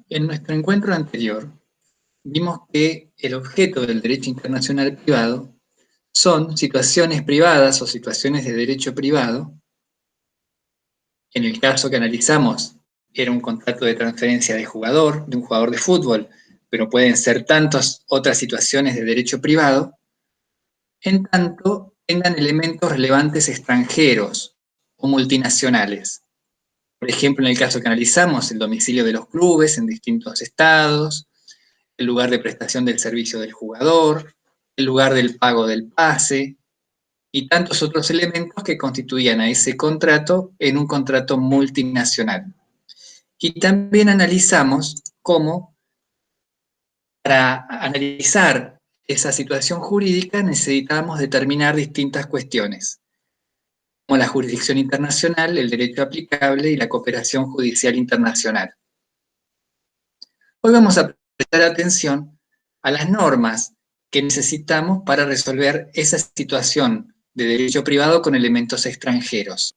En nuestro encuentro anterior, vimos que el objeto del derecho internacional privado son situaciones privadas o situaciones de derecho privado. En el caso que analizamos, era un contrato de transferencia de un jugador de fútbol, pero pueden ser tantas otras situaciones de derecho privado, en tanto tengan elementos relevantes extranjeros o multinacionales. Por ejemplo, en el caso que analizamos, el domicilio de los clubes en distintos estados, el lugar de prestación del servicio del jugador, el lugar del pago del pase y tantos otros elementos que constituían a ese contrato en un contrato multinacional. Y también analizamos cómo para analizar esa situación jurídica necesitábamos determinar distintas cuestiones, como la jurisdicción internacional, el derecho aplicable y la cooperación judicial internacional. Hoy vamos a prestar atención a las normas que necesitamos para resolver esa situación de derecho privado con elementos extranjeros.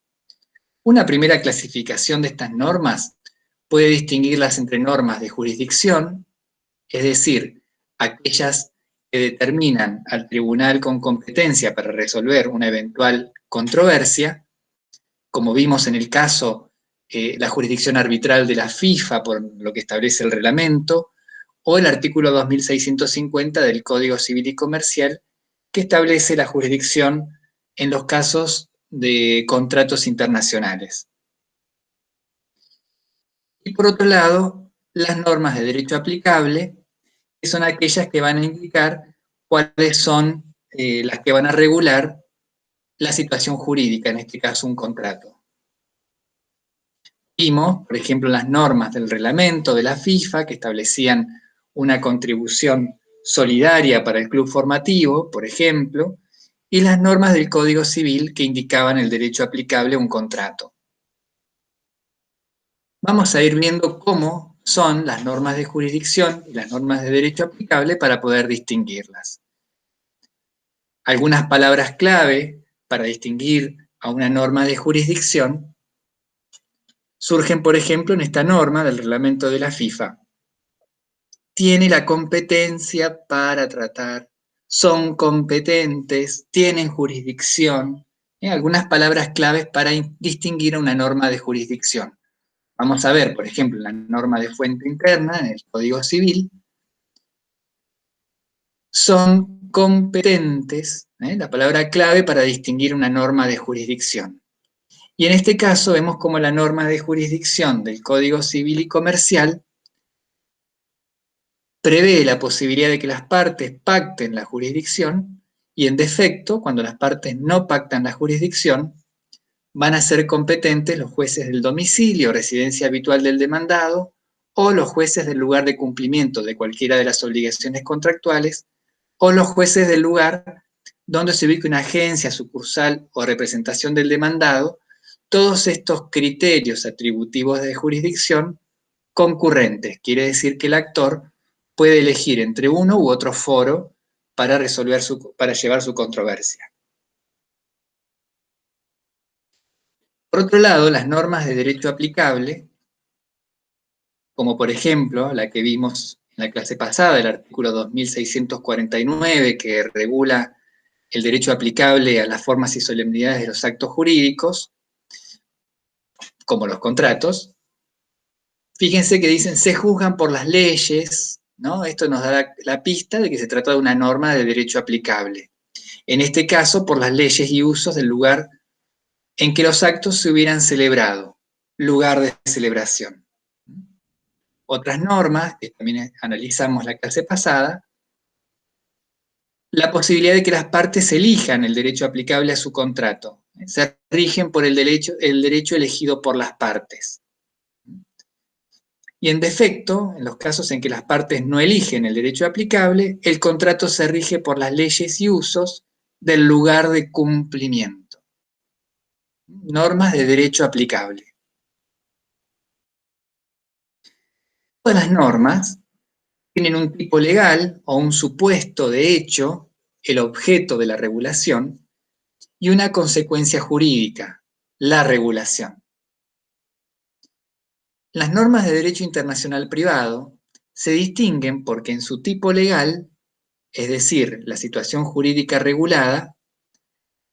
Una primera clasificación de estas normas puede distinguirlas entre normas de jurisdicción, es decir, aquellas que determinan al tribunal con competencia para resolver una eventual controversia, como vimos en el caso la jurisdicción arbitral de la FIFA por lo que establece el reglamento, o el artículo 2650 del Código Civil y Comercial, que establece la jurisdicción en los casos de contratos internacionales. Y por otro lado, las normas de derecho aplicable, que son aquellas que van a indicar cuáles son las que van a regular la situación jurídica, en este caso un contrato. Vimos, por ejemplo, las normas del reglamento de la FIFA que establecían una contribución solidaria para el club formativo, por ejemplo, y las normas del Código Civil que indicaban el derecho aplicable a un contrato. Vamos a ir viendo cómo son las normas de jurisdicción y las normas de derecho aplicable para poder distinguirlas. Algunas palabras clave para distinguir a una norma de jurisdicción surgen, por ejemplo, en esta norma del reglamento de la FIFA. Tiene la competencia para tratar, son competentes, tienen jurisdicción. Algunas palabras claves para distinguir a una norma de jurisdicción. Vamos a ver, por ejemplo, la norma de fuente interna en el Código Civil. Son competentes, la palabra clave para distinguir una norma de jurisdicción. Y en este caso vemos como la norma de jurisdicción del Código Civil y Comercial prevé la posibilidad de que las partes pacten la jurisdicción y en defecto, cuando las partes no pactan la jurisdicción, van a ser competentes los jueces del domicilio o residencia habitual del demandado o los jueces del lugar de cumplimiento de cualquiera de las obligaciones contractuales o los jueces del lugar donde se ubique una agencia, sucursal o representación del demandado. Todos estos criterios atributivos de jurisdicción concurrentes, quiere decir que el actor puede elegir entre uno u otro foro para llevar su controversia. Por otro lado, las normas de derecho aplicable, como por ejemplo la que vimos en la clase pasada, el artículo 2649, que regula el derecho aplicable a las formas y solemnidades de los actos jurídicos, como los contratos, fíjense que dicen se juzgan por las leyes, ¿no? Esto nos da la pista de que se trata de una norma de derecho aplicable. En este caso, por las leyes y usos del lugar en que los actos se hubieran celebrado, lugar de celebración. Otras normas, que también analizamos la clase pasada, la posibilidad de que las partes elijan el derecho aplicable a su contrato. Se rigen por el derecho elegido por las partes. Y en defecto, en los casos en que las partes no eligen el derecho aplicable, el contrato se rige por las leyes y usos del lugar de cumplimiento. Normas de derecho aplicable. Todas las normas tienen un tipo legal o un supuesto de hecho, el objeto de la regulación, y una consecuencia jurídica, la regulación. Las normas de derecho internacional privado se distinguen porque en su tipo legal, es decir, la situación jurídica regulada,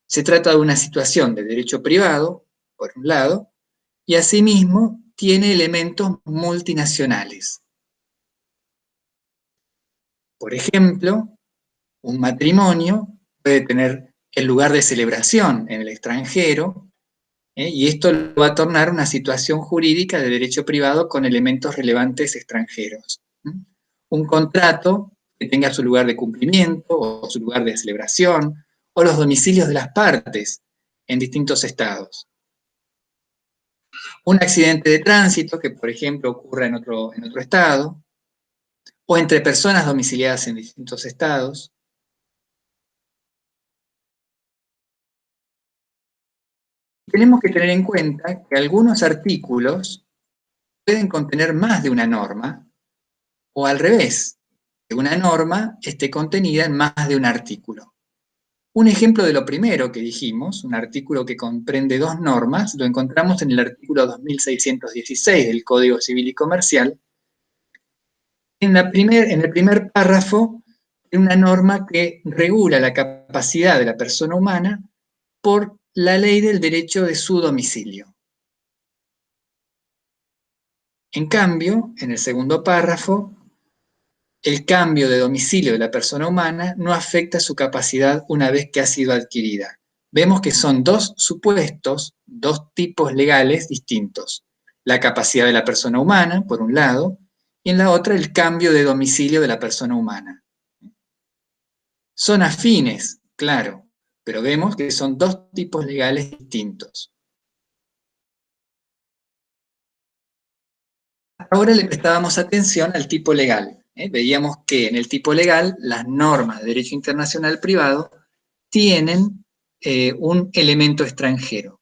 se trata de una situación de derecho privado, por un lado, y asimismo tiene elementos multinacionales. Por ejemplo, un matrimonio puede tener el lugar de celebración en el extranjero, y esto lo va a tornar una situación jurídica de derecho privado con elementos relevantes extranjeros. Un contrato que tenga su lugar de cumplimiento o su lugar de celebración, o los domicilios de las partes en distintos estados. Un accidente de tránsito que, por ejemplo, ocurra en otro estado, o entre personas domiciliadas en distintos estados. Tenemos que tener en cuenta que algunos artículos pueden contener más de una norma, o al revés, que una norma esté contenida en más de un artículo. Un ejemplo de lo primero que dijimos, un artículo que comprende dos normas, lo encontramos en el artículo 2616 del Código Civil y Comercial. En el primer párrafo, de una norma que regula la capacidad de la persona humana por la ley del derecho de su domicilio. En cambio, en el segundo párrafo, el cambio de domicilio de la persona humana no afecta su capacidad una vez que ha sido adquirida. Vemos que son dos supuestos, dos tipos legales distintos. La capacidad de la persona humana, por un lado, y en la otra el cambio de domicilio de la persona humana. Son afines, claro, pero vemos que son dos tipos legales distintos. Ahora le prestábamos atención al tipo legal. Veíamos que en el tipo legal las normas de derecho internacional privado tienen un elemento extranjero.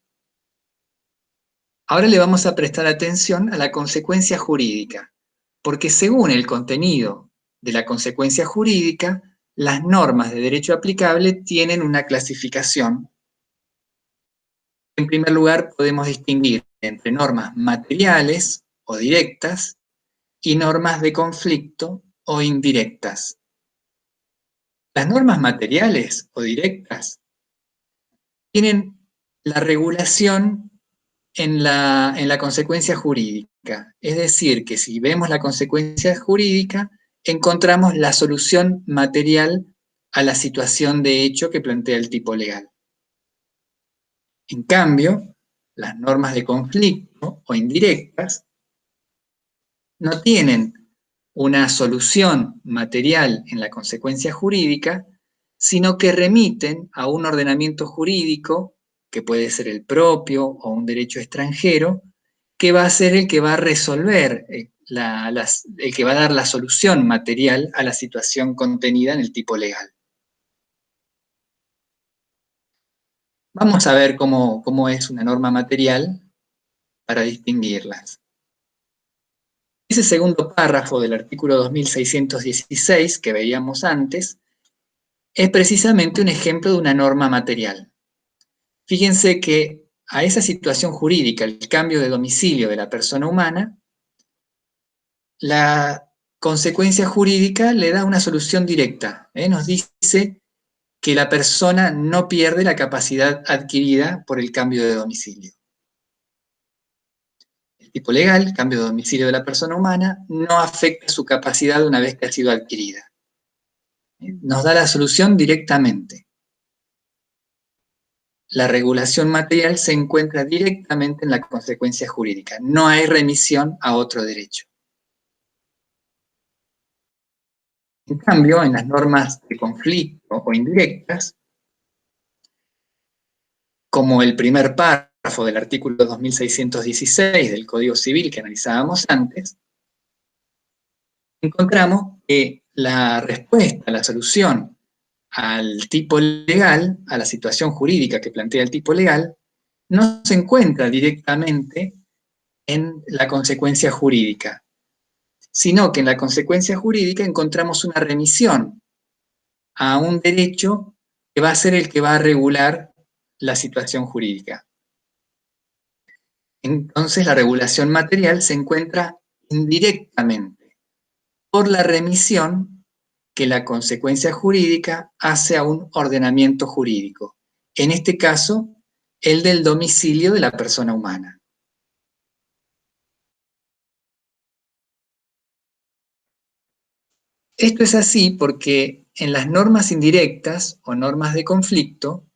Ahora le vamos a prestar atención a la consecuencia jurídica, porque según el contenido de la consecuencia jurídica, las normas de derecho aplicable tienen una clasificación. En primer lugar, podemos distinguir entre normas materiales o directas y normas de conflicto o indirectas. Las normas materiales o directas tienen la regulación en la consecuencia jurídica. Es decir, que si vemos la consecuencia jurídica, encontramos la solución material a la situación de hecho que plantea el tipo legal. En cambio, las normas de conflicto o indirectas no tienen una solución material en la consecuencia jurídica, sino que remiten a un ordenamiento jurídico, que puede ser el propio o un derecho extranjero, que va a ser el que va a resolver, el que va a dar la solución material a la situación contenida en el tipo legal. Vamos a ver cómo es una norma material para distinguirlas. Ese segundo párrafo del artículo 2616 que veíamos antes es precisamente un ejemplo de una norma material. Fíjense que a esa situación jurídica, el cambio de domicilio de la persona humana, la consecuencia jurídica le da una solución directa. Nos dice que la persona no pierde la capacidad adquirida por el cambio de domicilio. El tipo legal, cambio de domicilio de la persona humana, no afecta su capacidad una vez que ha sido adquirida. Nos da la solución directamente. La regulación material se encuentra directamente en la consecuencia jurídica. No hay remisión a otro derecho. En cambio, en las normas de conflicto o indirectas, como el primer párrafo del artículo 2616 del Código Civil que analizábamos antes, encontramos que la respuesta, la solución al tipo legal, a la situación jurídica que plantea el tipo legal, no se encuentra directamente en la consecuencia jurídica, sino que en la consecuencia jurídica encontramos una remisión a un derecho que va a ser el que va a regular la situación jurídica. Entonces la regulación material se encuentra indirectamente por la remisión que la consecuencia jurídica hace a un ordenamiento jurídico, en este caso, el del domicilio de la persona humana. Esto es así porque en las normas indirectas o normas de conflicto,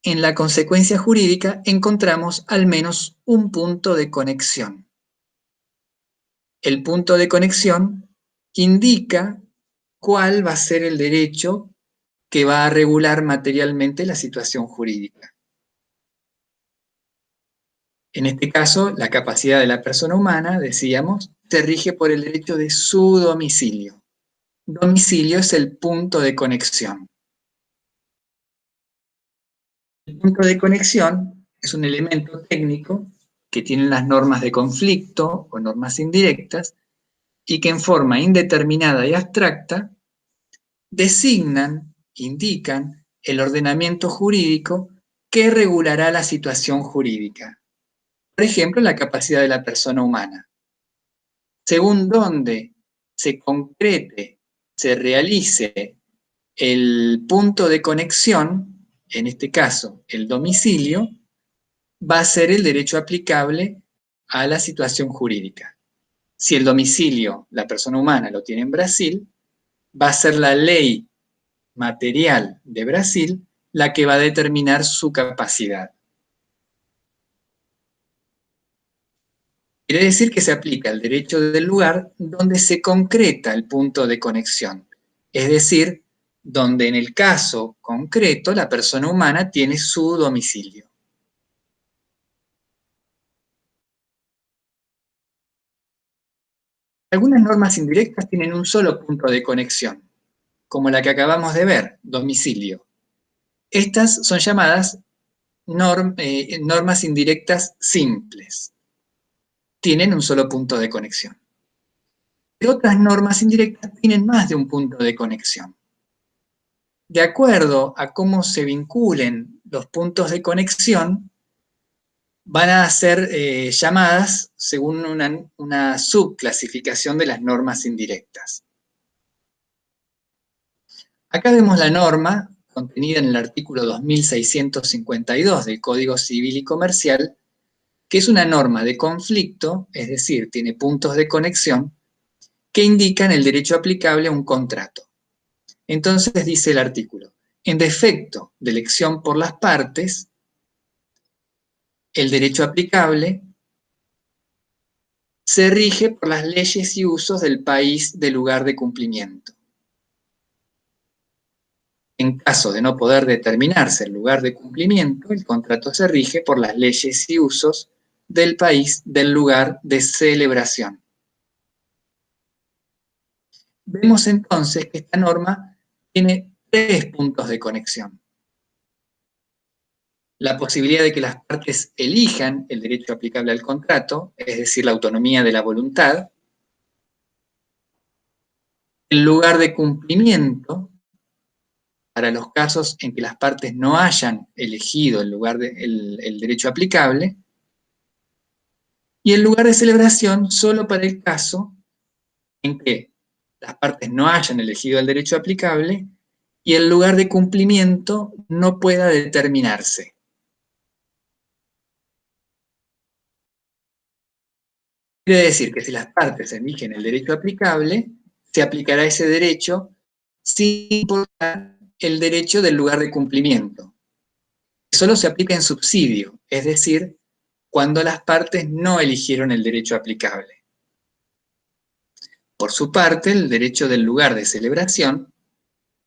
en la consecuencia jurídica encontramos al menos un punto de conexión. El punto de conexión indica cuál va a ser el derecho que va a regular materialmente la situación jurídica. En este caso, la capacidad de la persona humana, decíamos, se rige por el derecho de su domicilio. Domicilio es el punto de conexión. El punto de conexión es un elemento técnico que tienen las normas de conflicto o normas indirectas y que en forma indeterminada y abstracta designan, indican el ordenamiento jurídico que regulará la situación jurídica. Por ejemplo, la capacidad de la persona humana. Según dónde se concrete, se realice el punto de conexión, en este caso el domicilio, va a ser el derecho aplicable a la situación jurídica. Si el domicilio, la persona humana, lo tiene en Brasil, va a ser la ley material de Brasil la que va a determinar su capacidad. Quiere decir que se aplica el derecho del lugar donde se concreta el punto de conexión, es decir, donde en el caso concreto la persona humana tiene su domicilio. Algunas normas indirectas tienen un solo punto de conexión, como la que acabamos de ver, domicilio. Estas son llamadas normas indirectas simples. Tienen un solo punto de conexión. Pero otras normas indirectas tienen más de un punto de conexión. De acuerdo a cómo se vinculen los puntos de conexión, van a ser llamadas según una subclasificación de las normas indirectas. Acá vemos la norma contenida en el artículo 2652 del Código Civil y Comercial, que es una norma de conflicto, es decir, tiene puntos de conexión, que indican el derecho aplicable a un contrato. Entonces dice el artículo, en defecto de elección por las partes, el derecho aplicable se rige por las leyes y usos del país de lugar de cumplimiento. En caso de no poder determinarse el lugar de cumplimiento, el contrato se rige por las leyes y usos del país del lugar de celebración. Vemos entonces que esta norma tiene 3 puntos de conexión. La posibilidad de que las partes elijan el derecho aplicable al contrato, es decir, la autonomía de la voluntad. El lugar de cumplimiento, para los casos en que las partes no hayan elegido el derecho aplicable. Y el lugar de celebración solo para el caso en que las partes no hayan elegido el derecho aplicable y el lugar de cumplimiento no pueda determinarse. Quiere decir que si las partes eligen el derecho aplicable, se aplicará ese derecho sin importar el derecho del lugar de cumplimiento. Solo se aplica en subsidio, es decir, cuando las partes no eligieron el derecho aplicable. Por su parte, el derecho del lugar de celebración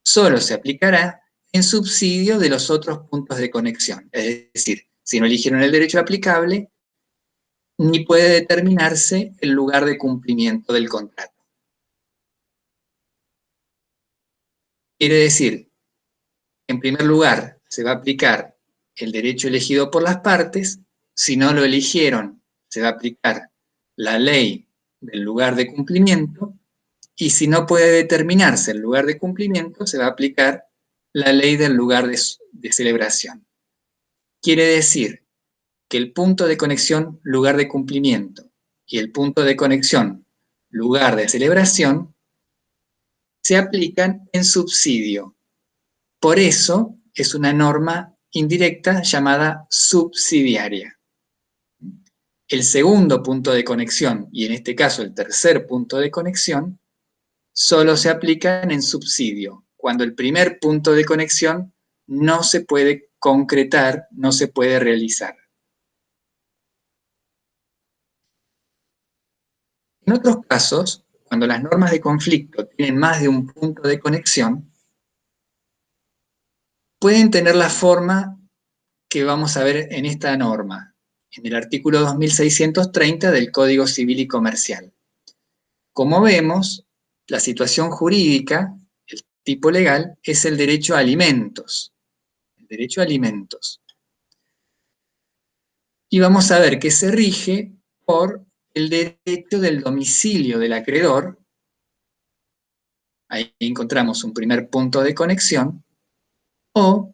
solo se aplicará en subsidio de los otros puntos de conexión, es decir, si no eligieron el derecho aplicable, ni puede determinarse el lugar de cumplimiento del contrato. Quiere decir, en primer lugar, se va a aplicar el derecho elegido por las partes, si no lo eligieron, se va a aplicar la ley del lugar de cumplimiento, y si no puede determinarse el lugar de cumplimiento, se va a aplicar la ley del lugar de celebración. Quiere decir que el punto de conexión lugar de cumplimiento y el punto de conexión lugar de celebración se aplican en subsidio. Por eso es una norma indirecta llamada subsidiaria. El segundo punto de conexión, y en este caso el tercer punto de conexión, solo se aplican en subsidio, cuando el primer punto de conexión no se puede concretar, no se puede realizar. En otros casos, cuando las normas de conflicto tienen más de un punto de conexión, pueden tener la forma que vamos a ver en esta norma, en el artículo 2630 del Código Civil y Comercial. Como vemos, la situación jurídica, el tipo legal, es el derecho a alimentos. El derecho a alimentos. Y vamos a ver que se rige por el derecho del domicilio del acreedor. Ahí encontramos un primer punto de conexión. O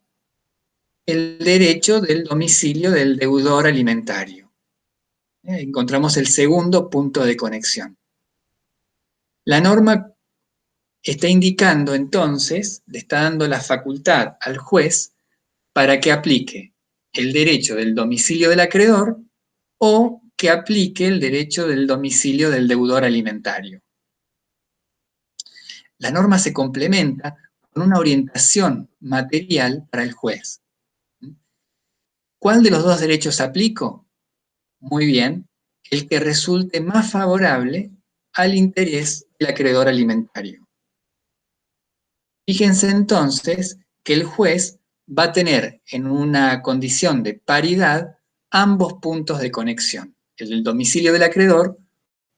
el derecho del domicilio del deudor alimentario. Encontramos el segundo punto de conexión. La norma está indicando entonces, le está dando la facultad al juez para que aplique el derecho del domicilio del acreedor o que aplique el derecho del domicilio del deudor alimentario. La norma se complementa con una orientación material para el juez. ¿Cuál de los dos derechos aplico? Muy bien, el que resulte más favorable al interés del acreedor alimentario. Fíjense entonces que el juez va a tener en una condición de paridad ambos puntos de conexión, el del domicilio del acreedor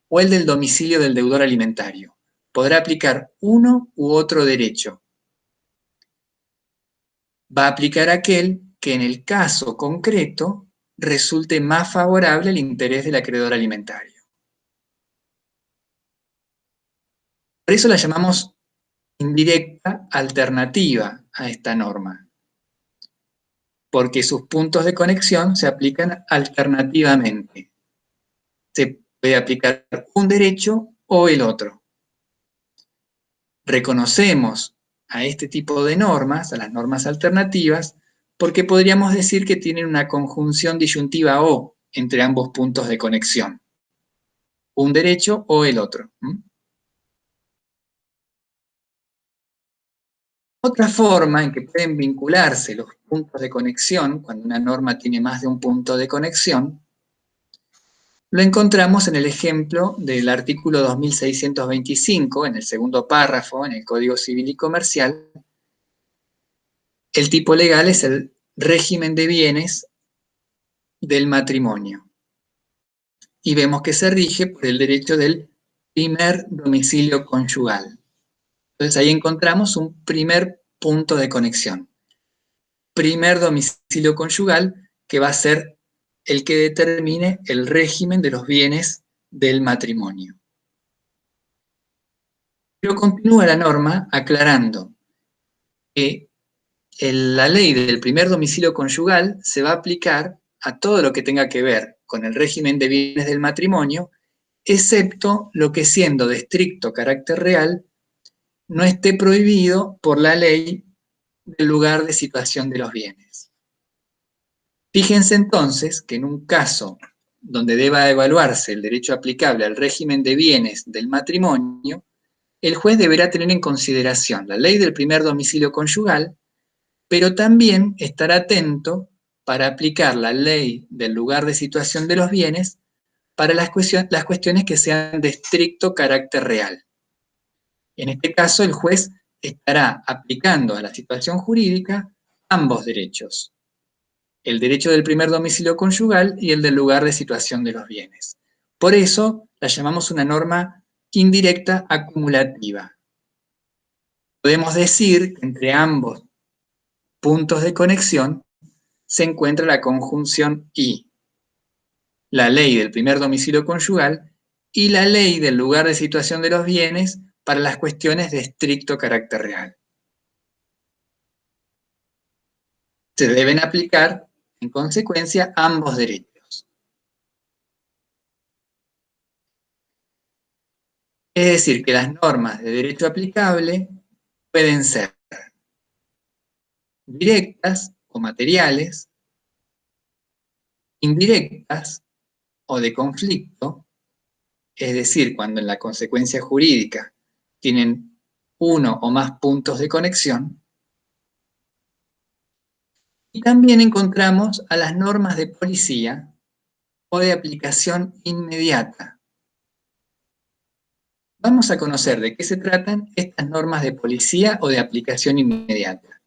o el del domicilio del deudor alimentario. Podrá aplicar uno u otro derecho. Va a aplicar aquel que en el caso concreto resulte más favorable al interés del acreedor alimentario. Por eso la llamamos indirecta alternativa a esta norma, porque sus puntos de conexión se aplican alternativamente. Se puede aplicar un derecho o el otro. Reconocemos a este tipo de normas, a las normas alternativas, porque podríamos decir que tienen una conjunción disyuntiva o entre ambos puntos de conexión. Un derecho o el otro. Otra forma en que pueden vincularse los puntos de conexión, cuando una norma tiene más de un punto de conexión, lo encontramos en el ejemplo del artículo 2625, en el segundo párrafo, en el Código Civil y Comercial. El tipo legal es el régimen de bienes del matrimonio. Y vemos que se rige por el derecho del primer domicilio conyugal. Entonces ahí encontramos un primer punto de conexión. Primer domicilio conyugal, que va a ser el que determine el régimen de los bienes del matrimonio. Pero continúa la norma aclarando que la ley del primer domicilio conyugal se va a aplicar a todo lo que tenga que ver con el régimen de bienes del matrimonio, excepto lo que, siendo de estricto carácter real, no esté prohibido por la ley del lugar de situación de los bienes. Fíjense entonces que en un caso donde deba evaluarse el derecho aplicable al régimen de bienes del matrimonio, el juez deberá tener en consideración la ley del primer domicilio conyugal, pero también estar atento para aplicar la ley del lugar de situación de los bienes para las cuestiones que sean de estricto carácter real. En este caso, el juez estará aplicando a la situación jurídica ambos derechos, el derecho del primer domicilio conyugal y el del lugar de situación de los bienes. Por eso la llamamos una norma indirecta acumulativa. Podemos decir que entre ambos puntos de conexión se encuentra la conjunción y la ley del primer domicilio conyugal y la ley del lugar de situación de los bienes para las cuestiones de estricto carácter real. Se deben aplicar, en consecuencia, ambos derechos. Es decir, que las normas de derecho aplicable pueden ser directas o materiales, indirectas o de conflicto, es decir, cuando en la consecuencia jurídica tienen uno o más puntos de conexión. Y también encontramos a las normas de policía o de aplicación inmediata. Vamos a conocer de qué se tratan estas normas de policía o de aplicación inmediata.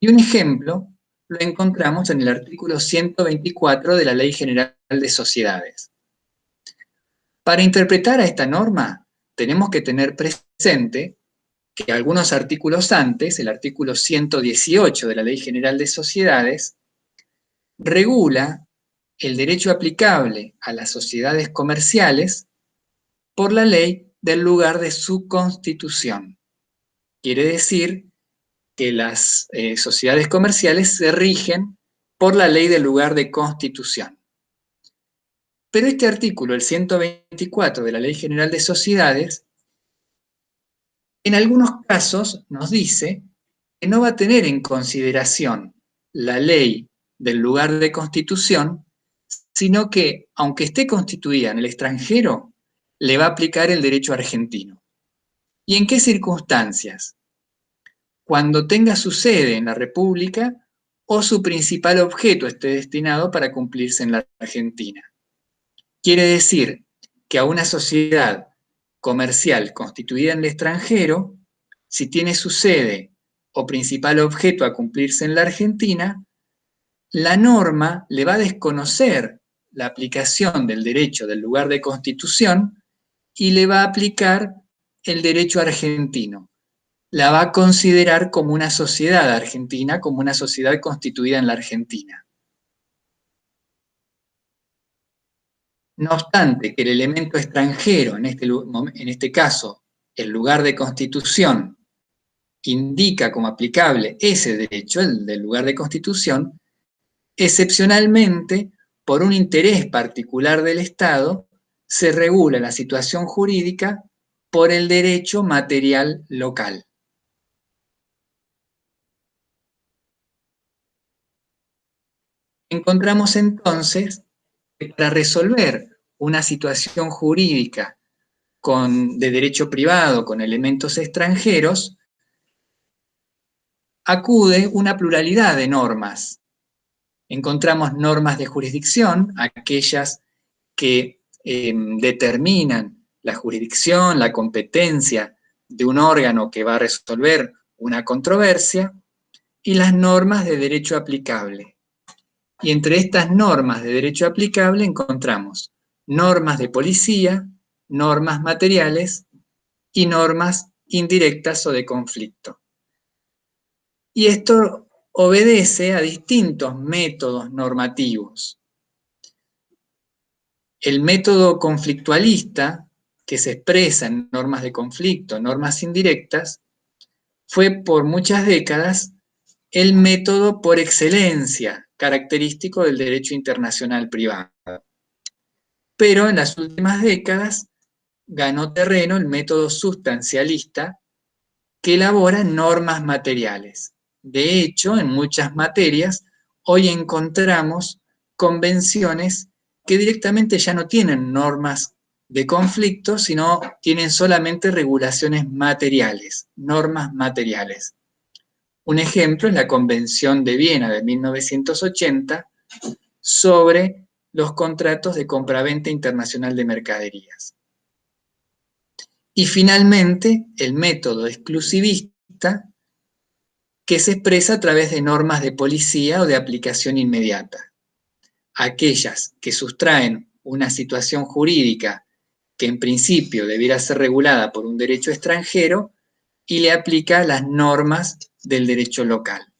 Y un ejemplo lo encontramos en el artículo 124 de la Ley General de Sociedades. Para interpretar a esta norma, tenemos que tener presente que algunos artículos antes, el artículo 118 de la Ley General de Sociedades, regula el derecho aplicable a las sociedades comerciales por la ley del lugar de su constitución. Quiere decir que las sociedades comerciales se rigen por la ley del lugar de constitución. Pero este artículo, el 124 de la Ley General de Sociedades, en algunos casos nos dice que no va a tener en consideración la ley del lugar de constitución, sino que, aunque esté constituida en el extranjero, le va a aplicar el derecho argentino. ¿Y en qué circunstancias? Cuando tenga su sede en la República o su principal objeto esté destinado para cumplirse en la Argentina. Quiere decir que a una sociedad comercial constituida en el extranjero, si tiene su sede o principal objeto a cumplirse en la Argentina, la norma le va a desconocer la aplicación del derecho del lugar de constitución y le va a aplicar el derecho argentino. La va a considerar como una sociedad argentina, como una sociedad constituida en la Argentina. No obstante que el elemento extranjero, en este caso, el lugar de constitución, indica como aplicable ese derecho, el del lugar de constitución, excepcionalmente, por un interés particular del Estado, se regula la situación jurídica por el derecho material local. Encontramos entonces que para resolver una situación jurídica de derecho privado con elementos extranjeros, acude una pluralidad de normas. Encontramos normas de jurisdicción, aquellas que determinan la jurisdicción, la competencia de un órgano que va a resolver una controversia, y las normas de derecho aplicable. Y entre estas normas de derecho aplicable encontramos normas de policía, normas materiales y normas indirectas o de conflicto. Y esto obedece a distintos métodos normativos. El método conflictualista, que se expresa en normas de conflicto, normas indirectas, fue por muchas décadas el método por excelencia característico del derecho internacional privado. Pero en las últimas décadas ganó terreno el método sustancialista que elabora normas materiales. De hecho, en muchas materias, hoy encontramos convenciones que directamente ya no tienen normas de conflicto, sino tienen solamente regulaciones materiales, normas materiales. Un ejemplo es la Convención de Viena de 1980 sobre los contratos de compraventa internacional de mercaderías. Y finalmente, el método exclusivista, que se expresa a través de normas de policía o de aplicación inmediata. Aquellas que sustraen una situación jurídica que en principio debiera ser regulada por un derecho extranjero y le aplica las normas del derecho local.